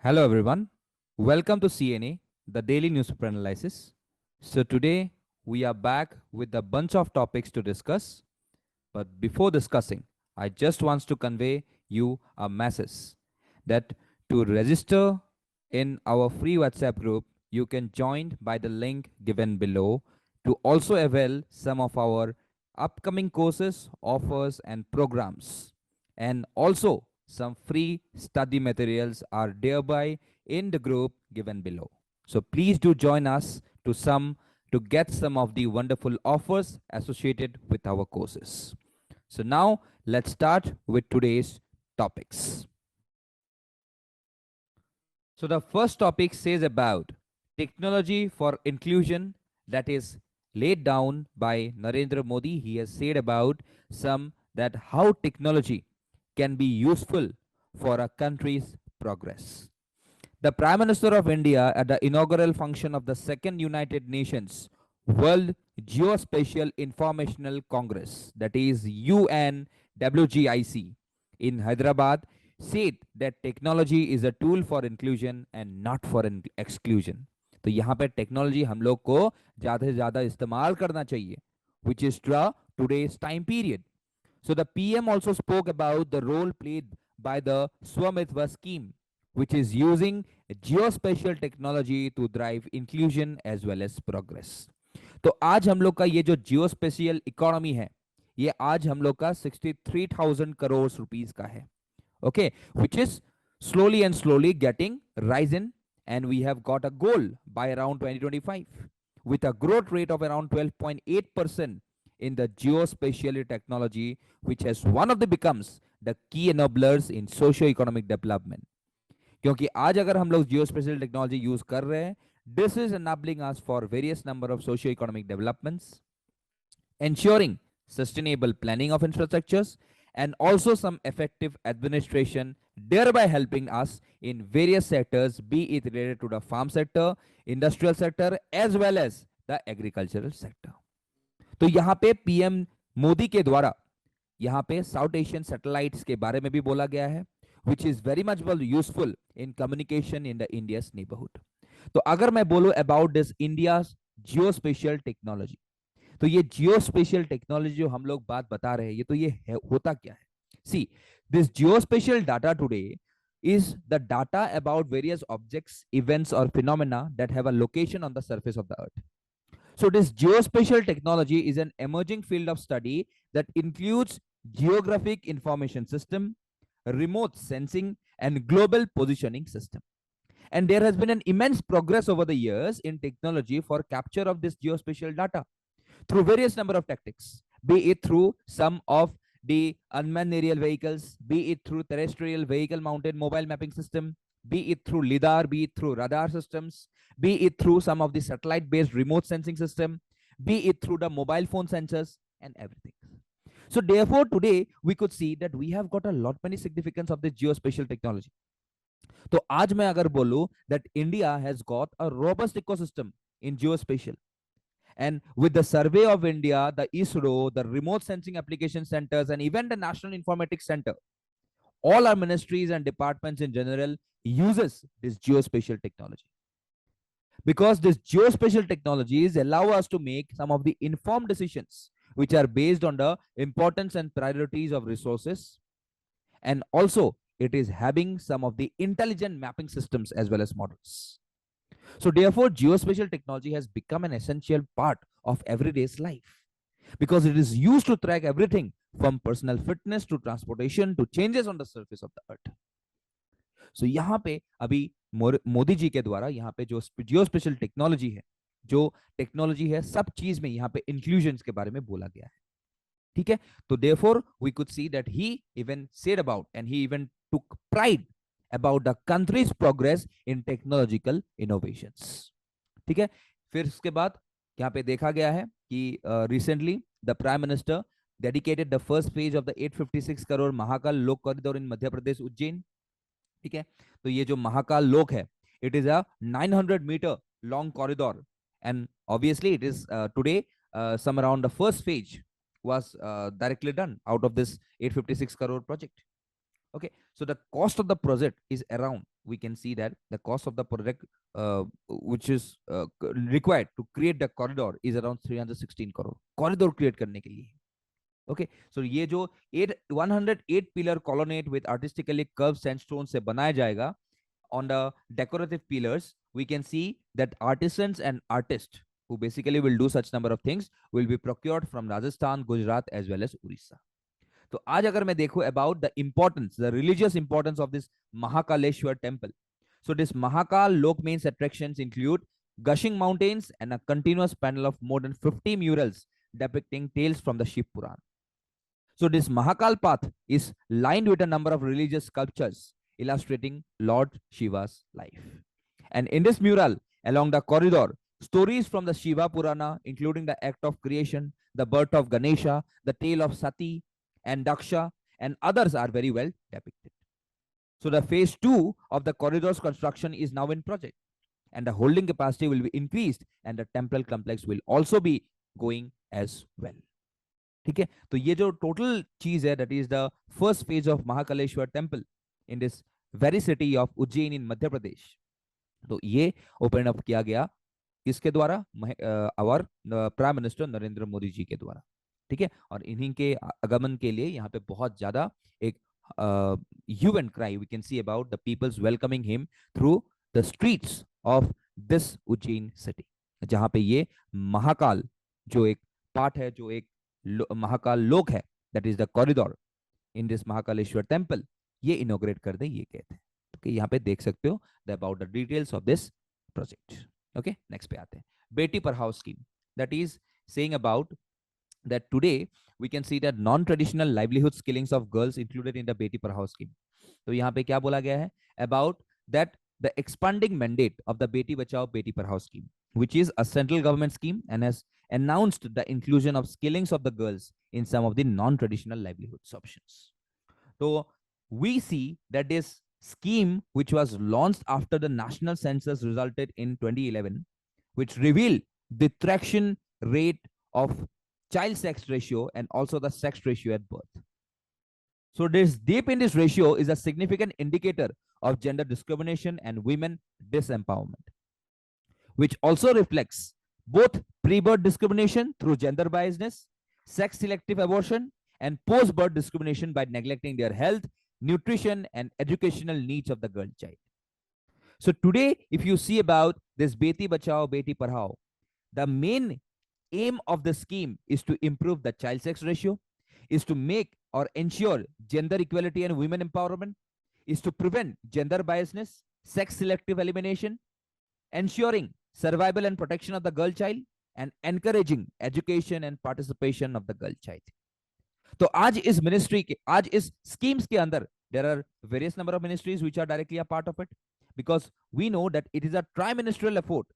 Hello everyone. Welcome to CNA, the daily newspaper analysis. So today we are back with a bunch of topics to discuss. But before discussing, I just want to convey you a message that to register in our free WhatsApp group, you can join by the link given below to also avail some of our upcoming courses, offers and programs. And also some free study materials are thereby in the group given below. So please do join us to get some of the wonderful offers associated with our courses. So now let's start with today's topics. So the first topic says about technology for inclusion, that is laid down by Narendra Modi. He has said about some that how technology can be useful for a country's progress. The Prime Minister of India at the inaugural function of the Second United Nations World Geospatial Informational Congress, that is UNWGIC, in Hyderabad, said that technology is a tool for inclusion and not for exclusion. तो यहाँ पे technology हम लोग को ज़्यादा से ज़्यादा इस्तेमाल करना चाहिए, which is today's time period. So the PM also spoke about the role played by the Swamitva scheme, which is using geospatial technology to drive inclusion as well as progress. तो आज हम लोग का ये जो जियोस्पेशियल इकोनॉमी है, ये आज हम लोग का 63,000 करोड़ रुपीस का है. Okay, which is slowly and slowly getting risen, and we have got a goal by around 2025 with a growth rate of around 12.8% in the geospatial technology, which has one of the becomes the key enablers in socio-economic development. क्योंकि आज अगर हम लोग geospatial technology use कर रहे हैं, this is enabling us for various number of socio-economic developments, ensuring sustainable planning of infrastructures, and also some effective administration, thereby helping us in various sectors, be it related to the farm sector, industrial sector, as well as the agricultural sector. तो यहाँ पे PM Modi के द्वारा यहाँ पे south Asian satellites के बारे में भी बोला गया है, which is very much useful in communication in the India's neighborhood. तो अगर मैं बोलूं about this India's geospatial technology, तो ये जियोस्पेशियल टेक्नोलॉजी जो हम लोग बात बता रहे हैं, ये तो ये होता क्या है? See, this geospatial data today is the data about various objects, events or phenomena that have a location on the surface of the earth. So this geospatial technology is an emerging field of study that includes geographic information system, remote sensing and global positioning system. And there has been an immense progress over the years in technology for capture of this geospatial data through various number of tactics, be it through some of the unmanned aerial vehicles, be it through terrestrial vehicle mounted mobile mapping system, be it through lidar, be it through radar systems, be it through some of the satellite based remote sensing system, be it through the mobile phone sensors and everything. So therefore today we could see that we have got a lot many significance of the geospatial technology. तो आज मैं अगर बोलूं that India has got a robust ecosystem in geospatial, and with the survey of India, the ISRO, the remote sensing application centers, and even the National Informatics Center, all our ministries and departments in general uses this geospatial technology. Because this geospatial technologies allow us to make some of the informed decisions which are based on the importance and priorities of resources, and also it is having some of the intelligent mapping systems as well as models. So therefore geospatial technology has become an essential part of everyday's life because it is used to track everything from personal fitness to transportation to changes on the surface of the earth. So यहाँ पे अभी मोदी जी के द्वारा यहाँ पे जो geospatial technology है, जो टेक्नोलॉजी है, सब चीज में यहाँ पे इंक्लूजन्स के बारे में बोला गया है. ठीक है, तो therefore we could see that he even said about and he even took pride about the country's progress in technological innovations. ठीक है, फिर उसके बाद यहाँ पे देखा गया है कि recently the Prime Minister dedicated the first phase of the 856 crore Mahakal लोक कॉरिडोर in मध्य प्रदेश उज्जैन. ठीक है, तो ये जो महाकाल लोक है, it is a 900 meter long corridor and obviously it is today some around the first phase was directly done out of this 856 crore project. Okay, so the cost of the project is around we can see that the cost of the project which is required to create the corridor is around 316 crore corridor create करने के लिए. Okay, so ये जो 108 pillar colonnade with artistically curved sandstone से बनाया जाएगा on the decorative pillars, we can see that artisans and artists who basically will do such number of things will be procured from Rajasthan, Gujarat as well as Orissa. तो आज अगर मैं देखूं about the importance, the religious importance of this Mahakaleshwar temple. So this Mahakal Lok mains attractions include gushing mountains and a continuous panel of more than 50 murals depicting tales from the Shiv Puran. So this Mahakal path is lined with a number of religious sculptures illustrating Lord Shiva's life. And in this mural, along the corridor, stories from the Shiva Purana, including the act of creation, the birth of Ganesha, the tale of Sati and Daksha, and others are very well depicted. So the phase 2 of the corridor's construction is now in project, and the holding capacity will be increased, and the temple complex will also be going as well. ठीक है, तो ये जो total चीज है, that is the first phase of Mahakaleshwar temple in this very city of Ujjain in Madhya Pradesh. तो ये open up किया गया किसके द्वारा? Our prime minister Narendra Modi ji के द्वारा. ठीक है, और इन्हीं के आगमन के लिए यहाँ पे बहुत ज्यादा एक hue and cry we can see about the people's welcoming him through the streets of this Ujjain city, जहाँ पे ये महाकाल जो एक पार्ट है, जो एक महाकाल लोक है, that is the corridor in this Mahakaleshwar temple, ये इनोग्रेट कर दे, ये कहते हैं. तो यहाँ पे देख सकते हो about the details of this project. Okay, next पे आते हैं. Beti Padhao scheme, that is saying about that today we can see that non-traditional livelihood skillings of girls included in the Beti Padhao scheme. तो यहाँ पे क्या बोला गया है? About that the expanding mandate of the Beti Bachao Beti Padhao scheme, which is a central government scheme and has announced the inclusion of skillings of the girls in some of the non-traditional livelihoods options. So we see that this scheme, which was launched after the national census resulted in 2011, which revealed the traction rate of child sex ratio and also the sex ratio at birth. So this dip in this ratio is a significant indicator of gender discrimination and women disempowerment, which also reflects both pre-birth discrimination through gender biasness, sex selective abortion, and post-birth discrimination by neglecting their health, nutrition, and educational needs of the girl child. So today, if you see about this Beti Bachao, Beti Padhao, the main aim of the scheme is to improve the child sex ratio, is to make or ensure gender equality and women empowerment, is to prevent gender biasness, sex selective elimination, ensuring survival and protection of the girl child, and encouraging education and participation of the girl child. तो आज इस ministry के, आज इस schemes के अंदर there are various number of ministries which are directly a part of it, because we know that it is a tri-ministerial effort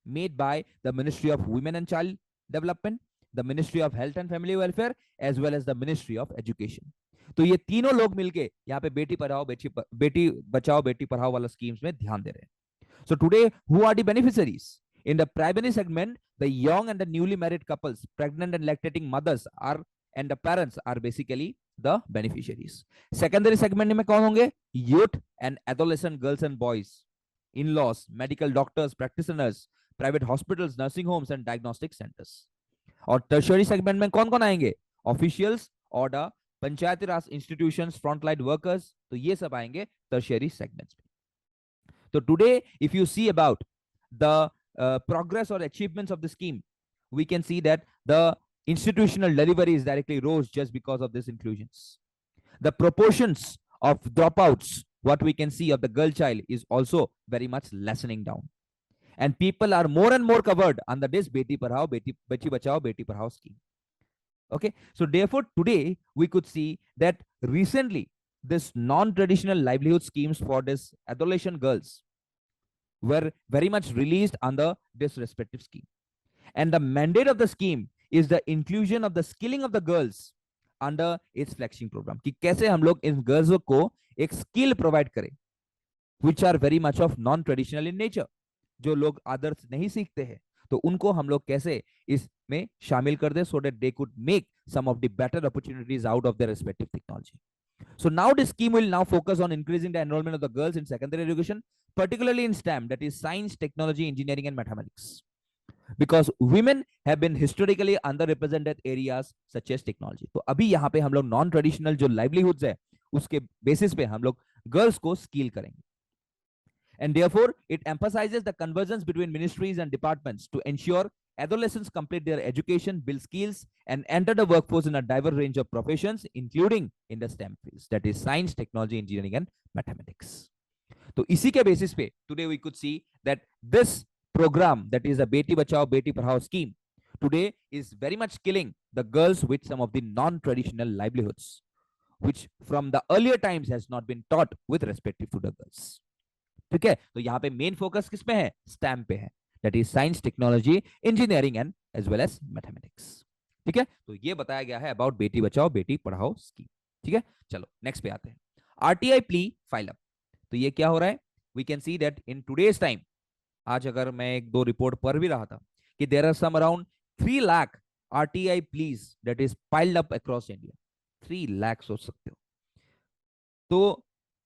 made by the Ministry of Women and Child Development, the Ministry of Health and Family Welfare, as well as the Ministry of Education. तो ये तीनों लोग मिलके यहाँ पे बेटी पढ़ाओ बेटी बचाओ बेटी पढ़ाओ वाला schemes में ध्यान दे रहे हैं. So today, who are the beneficiaries? In the primary segment, the young and the newly married couples, pregnant and lactating mothers are, and the parents are basically the beneficiaries. Secondary segment में कौन होंगे? Youth and adolescent girls and boys, in-laws, medical doctors, practitioners, private hospitals, nursing homes, and diagnostic centers. और tertiary segment में कौन कौन आएंगे? Officials और the Panchayati Raj institutions, frontline workers. तो ये सब आएंगे tertiary segments. So today, if you see about the progress or achievements of the scheme, we can see that the institutional delivery is directly rose just because of these inclusions. The proportions of dropouts, what we can see of the girl child, is also very much lessening down. And people are more and more covered under this Beti Padhao, Beti Bachao, Beti Padhao scheme. Okay, so therefore today we could see that recently this non-traditional livelihood schemes for this adolescent girls were very much released under this respective scheme. And the mandate of the scheme is the inclusion of the skilling of the girls under its flagship program. कि कैसे हम लोग in girls को एक skill provide करें which are very much of non-traditional in nature, जो लोग आदर्श नहीं सीखते हैं, तो उनको हम लोग कैसे इसमें शामिल कर दे so that they could make some of the better opportunities out of their respective technology. So now the scheme will now focus on increasing the enrollment of the girls in secondary education, particularly in STEM, that is science, technology, engineering, and mathematics. Because women have been historically underrepresented areas such as technology. तो अभी यहाँ पे हम लोग non traditional जो livelihoods है उसके basis पे हम लोग गर्ल्स को स्किल करेंगे. And therefore, it emphasizes the convergence between ministries and departments to ensure adolescents complete their education, build skills, and enter the workforce in a diverse range of professions, including in the STEM fields, that is science, technology, engineering, and mathematics. तो इसी के basis पे today we could see that this program, that is a Beti Bachao Beti Padhao scheme, today is very much killing the girls with some of the non-traditional livelihoods, which from the earlier times has not been taught with respect to the girls. ठीक है, तो यहाँ पे main focus किस पे है? STEM पे है, that is science, technology, engineering and as well as mathematics. ठीक है, तो ये बताया गया है अबाउट बेटी बचाओ बेटी पढ़ाओ स्कीम. ठीक है, चलो नेक्स्ट पे आते हैं. RTI plea piled up. तो ये क्या हो रहा है? We can see that in today's time, आज अगर मैं एक दो रिपोर्ट पढ़ भी रहा था कि there are some around 3 lakh RTI pleas that is piled up across India. 3 lakh सोच सकते हो. तो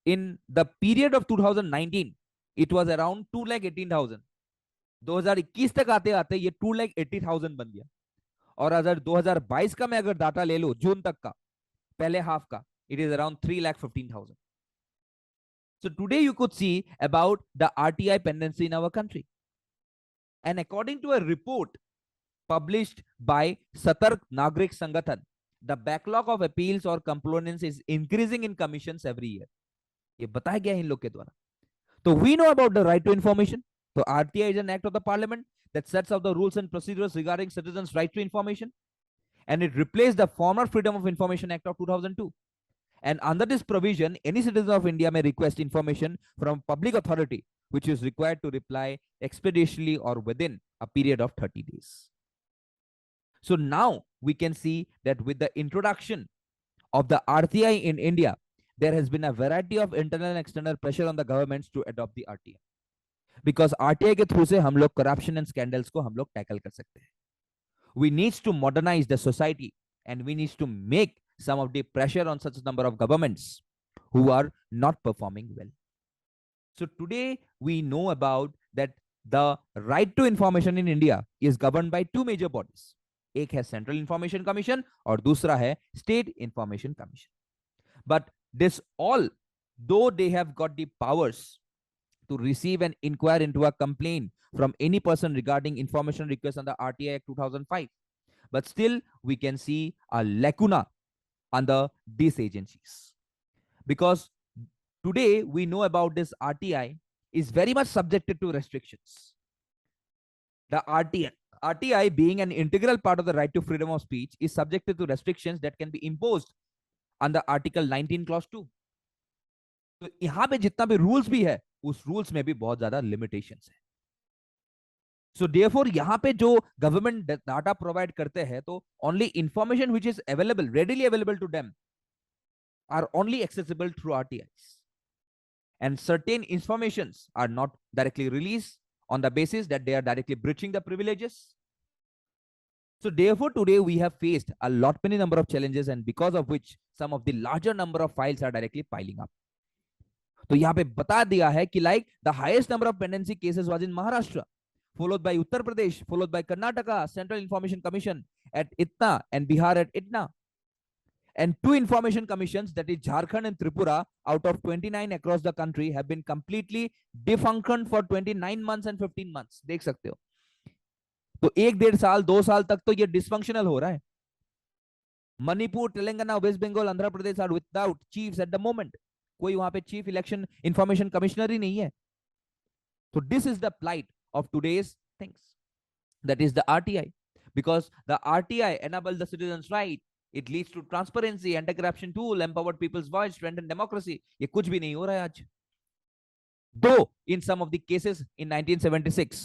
in the period of 2019 it was around 2,18,000. 2021 तक आते आते ये 2,80,000 बन गया. और अगर 2022 का मैं अगर डाटा ले लो जून तक का पहले हाफ का, it is around 3,15,000. So today you could see about the RTI pendency in our country, and according to a report published by Satark Nagrik Sangathan, the backlog of appeals or complaints is increasing in commissions every year. ये बताया गया है इन लोग के द्वारा. तो we know about the right to information. तो RTI is an act of the parliament that sets out the rules and procedures regarding citizens' right to information, and it replaced the former Freedom of Information Act of 2002. And under this provision, any citizen of India may request information from public authority, which is required to reply expeditiously or within a period of 30 days. So now we can see that with the introduction of the RTI in India, there has been a variety of internal and external pressure on the governments to adopt the RTI, because RTI के through से हम लोग corruption and scandals को हम लोग tackle कर सकते हैं. We need to modernize the society, and we need to make some of the pressure on such a number of governments who are not performing well. So today we know about that the right to information in India is governed by two major bodies. एक है Central Information Commission और दूसरा है State Information Commission. But this all, though they have got the powers to receive and inquire into a complaint from any person regarding information request under RTI Act 2005, but still we can see a lacuna under these agencies, because today we know about this RTI is very much subjected to restrictions. The RTI being an integral part of the right to freedom of speech is subjected to restrictions that can be imposed under Article 19 Clause 2. तो यहां पे जितना भी rules भी है उस rules में भी बहुत ज्यादा लिमिटेशंस है. सो देयरफॉर यहां पे जो गवर्नमेंट डाटा प्रोवाइड करते हैं, तो only information which is available, readily available to them, are only accessible through RTIs, and certain informations are not directly released on the basis that they are directly breaching the privileges. So therefore today we have faced a lot many number of challenges, and because of which some of the larger number of files are directly piling up. तो यहाँ पे बता दिया है कि like the highest number of pendency cases was in Maharashtra, followed by Uttar Pradesh, followed by Karnataka Central Information Commission at Itna, and Bihar at Itna. And two information commissions, that is Jharkhand and Tripura, out of 29 across the country, have been completely defunct for 29 months and 15 months. देख सकते हो. तो 1-1.5 साल 2 साल तक तो ये dysfunctional हो रहा है. Manipur, Telangana, west Bengal, Andhra Pradesh are without chiefs at the moment. कोई वहां पे चीफ इलेक्शन इंफॉर्मेशन कमिश्नर ही नहीं है. So this is the plight of today's things. That is the RTI. Because the RTI enables the citizens' right. It leads to transparency, anti-corruption tool, empowered people's voice, strengthen democracy. ये कुछ भी नहीं हो रहा है आज. Though in some of the cases in 1976,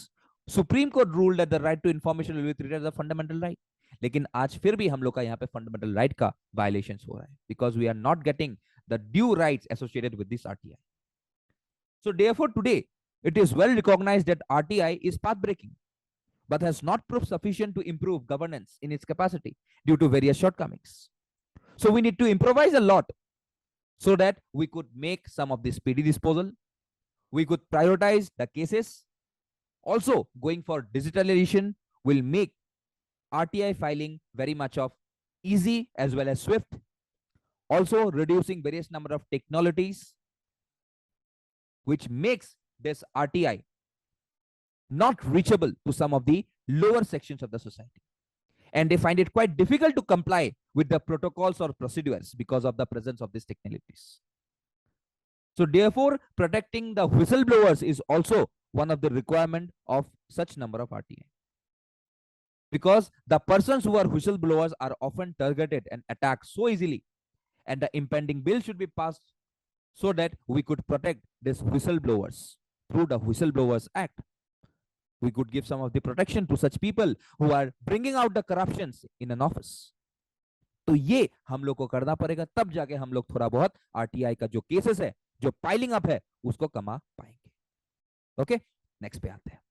Supreme Court ruled that the right to information will be treated as a fundamental right. लेकिन आज फिर भी हम लोग का यहाँ पे fundamental right का violations हो रहा है, because we are not getting the due rights associated with this RTI. So therefore today it is well recognized that RTI is path breaking, but has not proved sufficient to improve governance in its capacity due to various shortcomings. So we need to improvise a lot so that we could make some of the speedy disposal. We could prioritize the cases. Also, going for digitalization will make RTI filing very much of easy as well as swift. Also, reducing various number of technologies, which makes this RTI not reachable to some of the lower sections of the society. And they find it quite difficult to comply with the protocols or procedures because of the presence of these technologies. So therefore, protecting the whistleblowers is also one of the requirement of such number of RTI. Because the persons who are whistleblowers are often targeted and attacked so easily, and the impending bill should be passed so that we could protect these whistleblowers through the Whistleblowers Act. We could give some of the protection to such people who are bringing out the corruptions in an office. तो ये हम लोग को करना पड़ेगा, तब जाके हम लोग थोड़ा बहुत आरटीआई का जो केसेस है, जो पाइलिंग अप है, उसको कमा पाएंगे. ओके, नेक्स्ट पे आते हैं.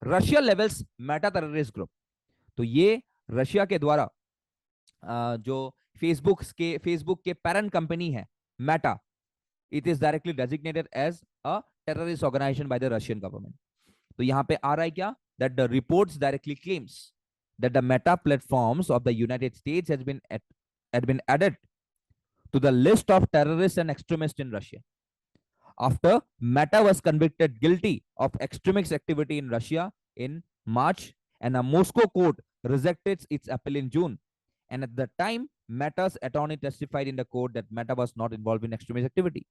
Russia levels Meta terrorist group. तो ये रशिया के द्वारा जो फेसबुक के पेरेंट कंपनी है Meta, it is directly designated as a terrorist organisation by the Russian government. तो यहां पे आ रहा है क्या, that the reports directly claims that the meta platforms of the United States had been added to the list of terrorists and extremists in Russia after Meta was convicted guilty of extremist activity in Russia in March, and a Moscow court rejected its appeal in June. And at the time, Meta's attorney testified in the court that Meta was not involved in extremist activity.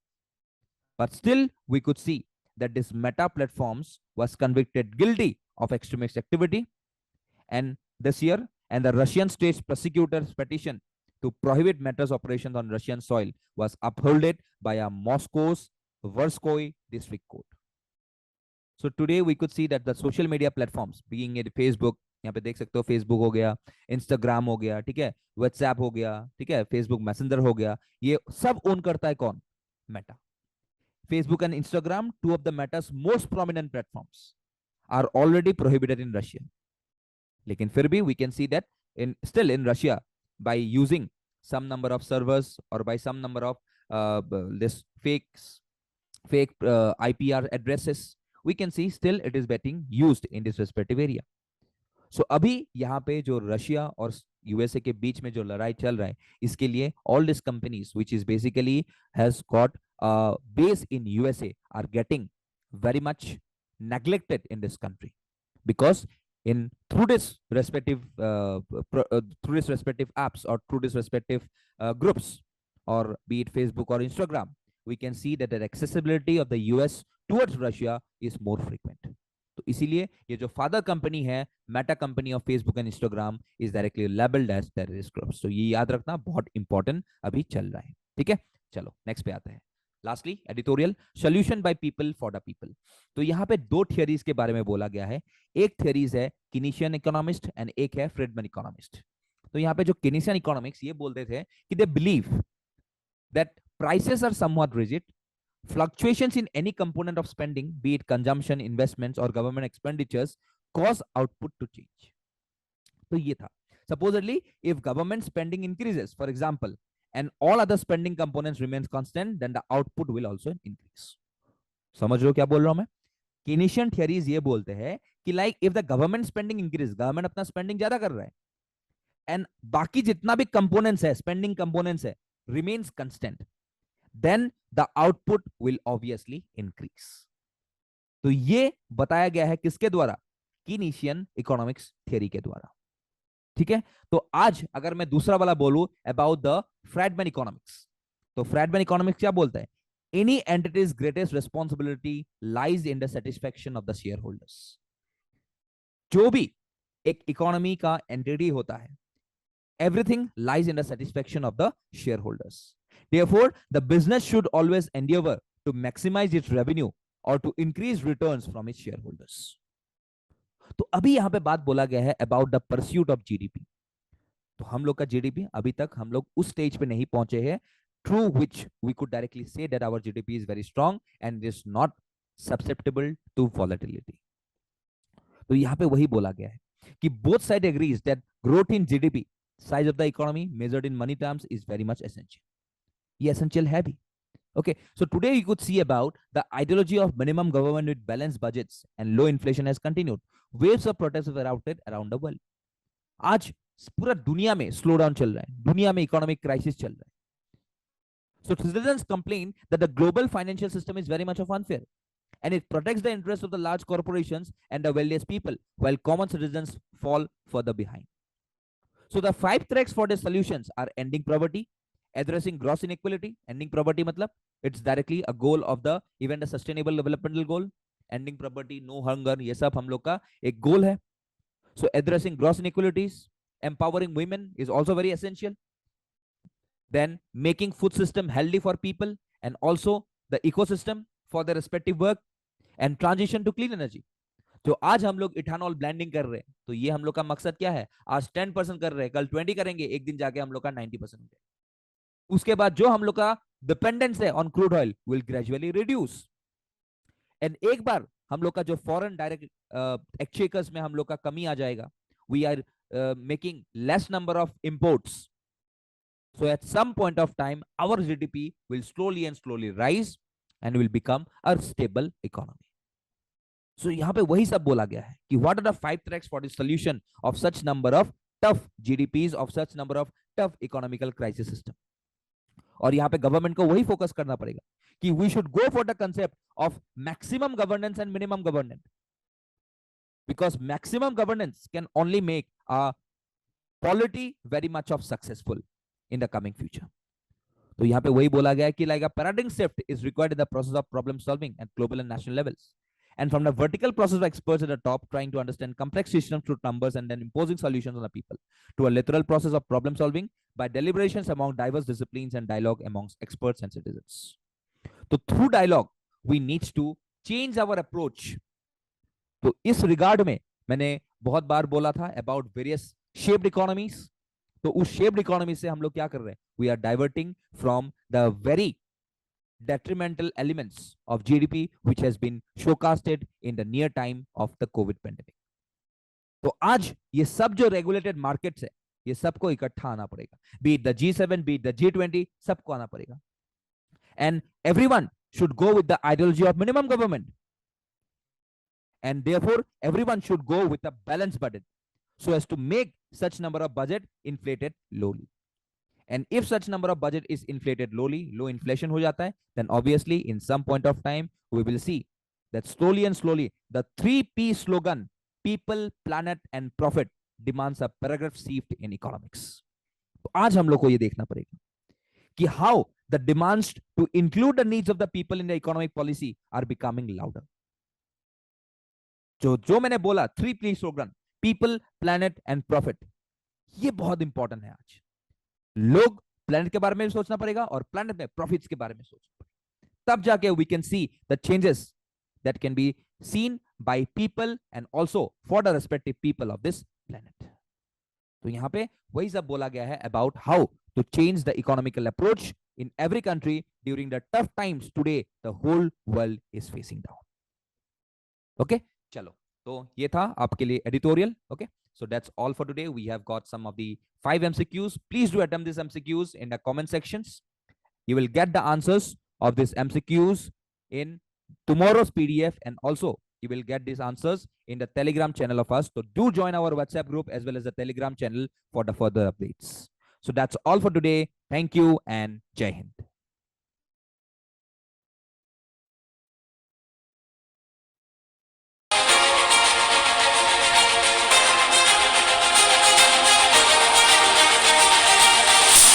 But still, we could see that this Meta platforms was convicted guilty of extremist activity, and this year, and the Russian state prosecutor's petition to prohibit Meta's operations on Russian soil was upheld by a Moscow's Verskoy district court. So today we could see that the social media platforms, being it Facebook, यहाँ पे देख सकते हो Facebook हो गया, Instagram हो गया, ठीक है, व्हाट्सएप हो गया, ठीक है, फेसबुक मैसेंजर हो गया, ये सब ओन करता है कौन, Meta. Facebook and Instagram, two of the मेटा's most prominent platforms, are already prohibited in Russia. लेकिन फिर भी we can see that still in Russia, by using some number of servers or by some number of this fake IPR addresses, we can see still it is getting used in this respective area. So अभी यहाँ पे जो Russia और USA के बीच में जो लड़ाई चल रहा है, इसके लिए all these companies which is basically has got base in USA are getting very much neglected in this country, because through this respective apps or through this respective groups, or be it Facebook or Instagram, we can see that the accessibility of the US towards Russia is more frequent. तो इसीलिए ये जो father company है, Meta company of Facebook and Instagram, is directly labelled as terrorist groups. तो ये याद रखना बहुत इंपॉर्टेंट अभी चल रहा है. ठीक है, चलो नेक्स्ट पे आते हैं. Lastly, editorial solution by people for the people. तो यहाँ पे दो थियरीज के बारे में बोला गया है. एक थियरीज है किनीशियन इकोनॉमिस्ट एंड एक है फ्रीडमैन इकोनॉमिस्ट. तो यहाँ पे जो किनीशियन इकोनॉमिक्स ये बोलते थे कि they believe that prices are somewhat rigid, fluctuations in any component of spending, be it consumption, investments or government expenditures, cause output to change. तो ये था. Supposedly, if government spending increases, for example, and all other spending components remains constant, then the output will also increase. समझ रहे हो क्या बोल रहा हूं मैं? Keynesian theories ये बोलते हैं कि like if the government spending increase, government अपना spending ज्यादा कर रहा है, and बाकी जितना भी components है, spending components है, remains constant, then the output will obviously increase. तो ये बताया गया है किसके द्वारा? कीनीशियन इकोनॉमिक्स थियरी के द्वारा. ठीक है, तो आज अगर मैं दूसरा वाला बोलूं अबाउट द फ्रेडमैन इकोनॉमिक्स, तो फ्रेडमैन इकोनॉमिक्स क्या बोलता है? Any entities greatest responsibility lies in the satisfaction of the share holders. जो भी एक इकोनॉमी का एंटिटी होता है, everything lies in the satisfaction of the shareholders. Therefore, the business should always endeavor to maximize its revenue or to increase returns from its shareholders. तो अभी यहां पे बात बोला गया है about the pursuit of GDP. तो हम लोग का GDP अभी तक हम लोग उस स्टेज पे नहीं पहुंचे हैं through which we could directly say that our GDP is very strong and is not susceptible to volatility. तो यहां पे वही बोला गया है कि both side agrees that growth in GDP, size of the economy measured in money terms, is very much essential. ये essential है भी. Okay, so today you could see about the ideology of minimum government with balanced budgets and low inflation has continued. Waves of protests were erupted around the world. आज पूरा दुनिया में slow down चल रहा है, दुनिया में इकोनॉमिक क्राइसिस चल रहा है. So citizens complain that the global financial system is very much of unfair and it protects the interests of the large corporations and the wealthiest people while common citizens fall further behind. So the 5 tracks for the solutions are ending poverty, addressing gross inequality. Ending poverty matlab it's directly a goal of the even the sustainable developmental goal. Ending poverty, no hunger, ये सब हम लोग का एक goal है. So addressing gross inequalities, empowering women is also very essential. Then making food system healthy for people and also the ecosystem for their respective work and transition to clean energy. तो आज हम लोग ethanol blending कर रहे हैं, तो ये हम लोग का मकसद क्या है? आज 10% कर रहे हैं, कल 20 करेंगे, एक दिन जाके हम लोग का 90% हो जाए. उसके बाद जो हम लोग का डिपेंडेंस है on crude oil will gradually reduce. And एक बार हम लोग का जो फॉरेन डायरेक्ट एक्सचेकर्स में हम लोग का कमी आ जाएगा, we are making less number of imports. So at some point of time, our GDP will slowly and slowly rise and will become a stable economy. So यहाँ पे वही सब बोला गया है कि what are the 5 tracks for the solution of such number of tough GDPs of such number of tough economical crisis system. और यहाँ पे गवर्नमेंट को वही फोकस करना पड़ेगा कि we should go for the concept of maximum governance and minimum governance, because maximum governance can only make a polity very much of successful in the coming future. तो यहाँ पे वही बोला गया है कि like a paradigm shift is required in the process of problem solving at global and national levels. And from the vertical process of experts at the top trying to understand complex systems through numbers and then imposing solutions on the people, to a literal process of problem solving by deliberations among diverse disciplines and dialogue amongst experts and citizens. So through dialogue, we need to change our approach. तो इस regard में मैंने बहुत बार बोला था about various shaped economies. तो उस shaped economy से हम लोग क्या कर रहे हैं? We are diverting from the very detrimental elements of GDP which has been showcasted in the near time of the COVID pandemic. तो आज ये सब जो रेगुलेटेड मार्केट्स है, ये सबको इकट्ठा आना पड़ेगा. Be it the G7, be it the G20, सबको आना पड़ेगा. And everyone should go with the ideology of minimum government. And therefore, everyone should go with a balanced budget so as to make such number of budget inflated lowly. And if such number of budget is inflated lowly, low inflation ho jata hai, then obviously in some point of time we will see that slowly and slowly the 3P slogan, people, planet and profit, demands a paragraph shift in economics. तो आज हम लोग को ये देखना पड़ेगा कि how the demands to include the needs of the people in the economic policy are becoming louder. जो मैंने बोला 3P slogan, people, planet and profit, ये बहुत इंपॉर्टेंट है. आज लोग प्लैनेट के बारे में सोचना पड़ेगा और प्लैनेट में प्रॉफिट्स के बारे में सोचना पड़ेगा. तब जाके we can see the changes that can be seen by people and also for the respective people of this planet. तो यहाँ पे वही सब बोला गया है about how to change the economical approach in every country during the tough times today the whole world is facing down. Okay, चलो, तो ये था आपके लिए editorial. Okay, so that's all for today. We have got some of the 5 MCQs. Please do attempt these MCQs in the comment sections. You will get the answers of these MCQs in tomorrow's PDF, and also you will get these answers in the Telegram channel of us. So do join our WhatsApp group as well as the Telegram channel for the further updates. So that's all for today. Thank you and Jai Hind.